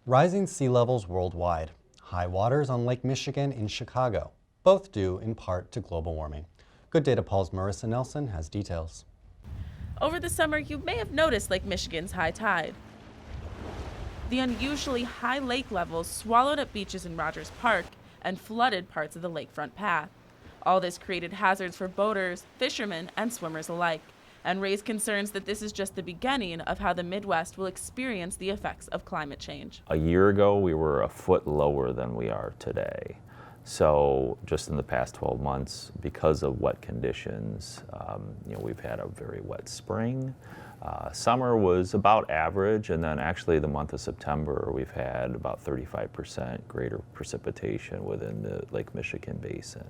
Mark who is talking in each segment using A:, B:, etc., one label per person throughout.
A: Rising sea levels worldwide, high waters on Lake Michigan in Chicago, both due in part to global warming. Good Data Paul's Marissa Nelson has details.
B: Over the summer, you may have noticed Lake Michigan's high tide. The unusually high lake levels swallowed up beaches in Rogers Park and flooded parts of the lakefront path. All this created hazards for boaters, fishermen, and swimmers alike, and raised concerns that this is just the beginning of how the Midwest will experience the effects of climate change.
C: A year ago, we were a foot lower than we are today. So just in the past 12 months, because of wet conditions, we've had a very wet spring. Summer was about average, and then actually the month of September, we've had about 35% greater precipitation within the Lake Michigan basin.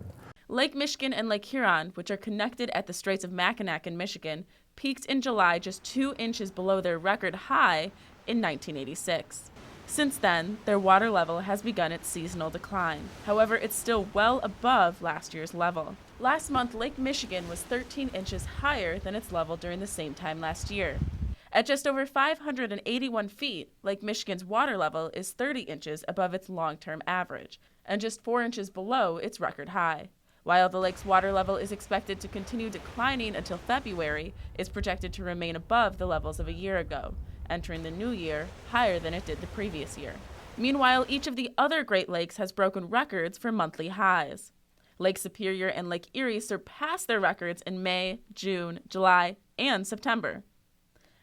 B: Lake Michigan and Lake Huron, which are connected at the Straits of Mackinac in Michigan, peaked in July just 2 inches below their record high in 1986. Since then, their water level has begun its seasonal decline. However, it's still well above last year's level. Last month, Lake Michigan was 13 inches higher than its level during the same time last year. At just over 581 feet, Lake Michigan's water level is 30 inches above its long-term average, and just 4 inches below its record high. While the lake's water level is expected to continue declining until February, it's projected to remain above the levels of a year ago, entering the new year higher than it did the previous year. Meanwhile, each of the other Great Lakes has broken records for monthly highs. Lake Superior and Lake Erie surpassed their records in May, June, July, and September,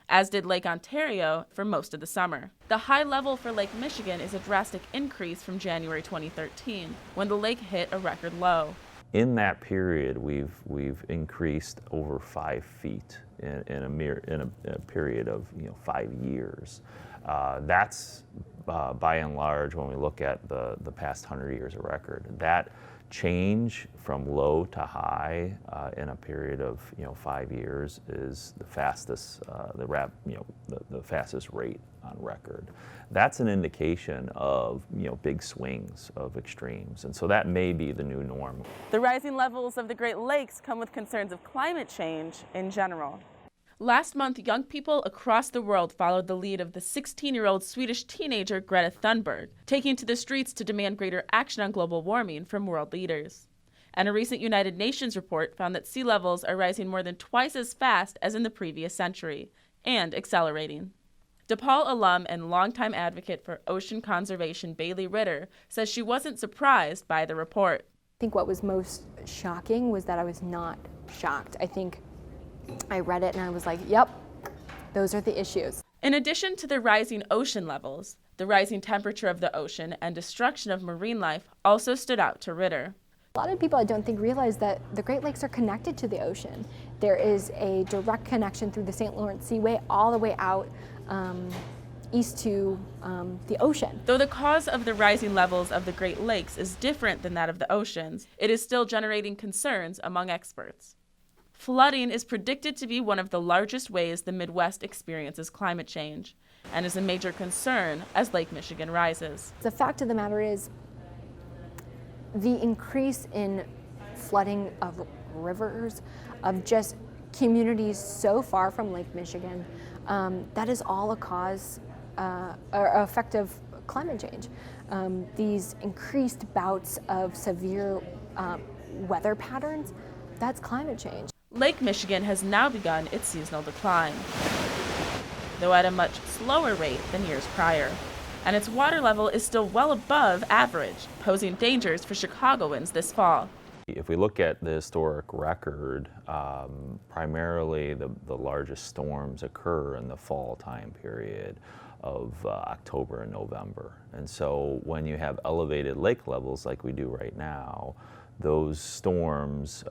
B: as did Lake Ontario for most of the summer. The high level for Lake Michigan is a drastic increase from January 2013, when the lake hit a record low.
C: In that period, we've increased over 5 feet in a period of 5 years. That's by and large, when we look at the past 100 years of record, that change from low to high in a period of 5 years is the fastest the fastest rate on record. That's an indication of big swings of extremes, and so that may be the new norm.
B: The rising levels of the Great Lakes come with concerns of climate change in general. Last month, young people across the world followed the lead of the 16-year-old Swedish teenager Greta Thunberg, taking to the streets to demand greater action on global warming from world leaders. And a recent United Nations report found that sea levels are rising more than twice as fast as in the previous century, and accelerating. DePaul alum and longtime advocate for ocean conservation Bailey Ritter says she wasn't surprised by the report.
D: I think what was most shocking was that I was not shocked. I think I read it and I was like, yep, those are the issues.
B: In addition to the rising ocean levels, the rising temperature of the ocean and destruction of marine life also stood out to Ritter.
D: A lot of people I don't think realize that the Great Lakes are connected to the ocean. There is a direct connection through the St. Lawrence Seaway all the way out east to the ocean.
B: Though the cause of the rising levels of the Great Lakes is different than that of the oceans, it is still generating concerns among experts. Flooding is predicted to be one of the largest ways the Midwest experiences climate change, and is a major concern as Lake Michigan rises.
D: The fact of the matter is, the increase in flooding of rivers, of just communities so far from Lake Michigan, that is all a cause or effect of climate change. These increased bouts of severe weather patterns, that's climate change.
B: Lake Michigan has now begun its seasonal decline, though at a much slower rate than years prior. And its water level is still well above average, posing dangers for Chicagoans this fall.
C: If we look at the historic record, primarily the largest storms occur in the fall time period of October and November. And so when you have elevated lake levels like we do right now, those storms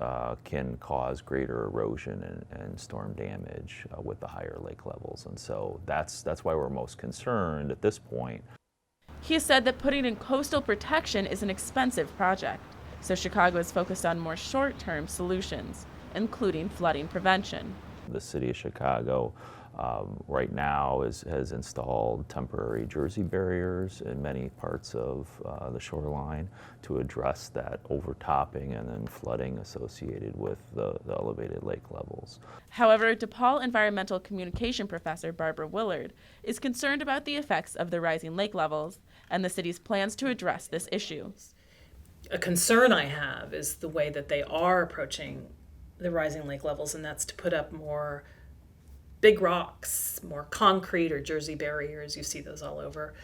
C: can cause greater erosion and storm damage with the higher lake levels. And so that's why we're most concerned at this point.
B: He has said that putting in coastal protection is an expensive project, so Chicago is focused on more short-term solutions, including flooding prevention.
C: The city of Chicago right now has installed temporary Jersey barriers in many parts of the shoreline to address that overtopping and then flooding associated with the elevated lake levels.
B: However, DePaul environmental communication professor Barbara Willard is concerned about the effects of the rising lake levels and the city's plans to address this issue.
E: A concern I have is the way that they are approaching the rising lake levels, and that's to put up more big rocks, more concrete or Jersey barriers. You see those all over,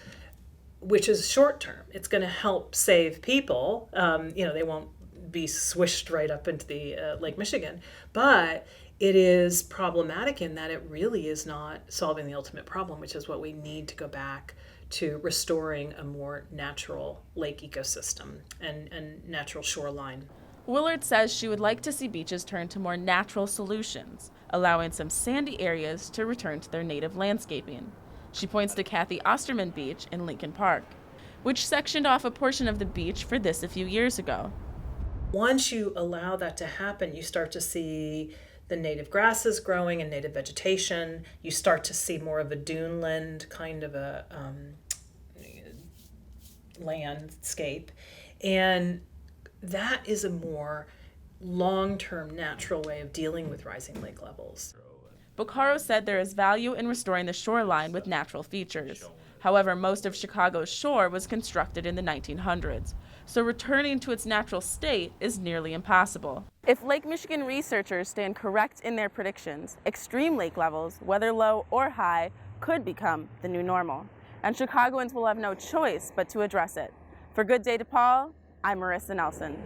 E: which is short term. It's going to help save people. They won't be swished right up into the Lake Michigan, but it is problematic in that it really is not solving the ultimate problem, which is what we need to go back to restoring a more natural lake ecosystem and natural shoreline.
B: Willard says she would like to see beaches turn to more natural solutions, allowing some sandy areas to return to their native landscaping. She points to Kathy Osterman Beach in Lincoln Park, which sectioned off a portion of the beach for this a few years ago.
E: Once you allow that to happen, you start to see the native grasses growing and native vegetation. You start to see more of a duneland kind of a landscape. And that is a more long-term natural way of dealing with rising lake levels.
B: Boccaro said there is value in restoring the shoreline with natural features. However, most of Chicago's shore was constructed in the 1900s, so returning to its natural state is nearly impossible. If Lake Michigan researchers stand correct in their predictions, extreme lake levels, whether low or high, could become the new normal, and Chicagoans will have no choice but to address it. For Good Day DePaul, I'm Marissa Nelson.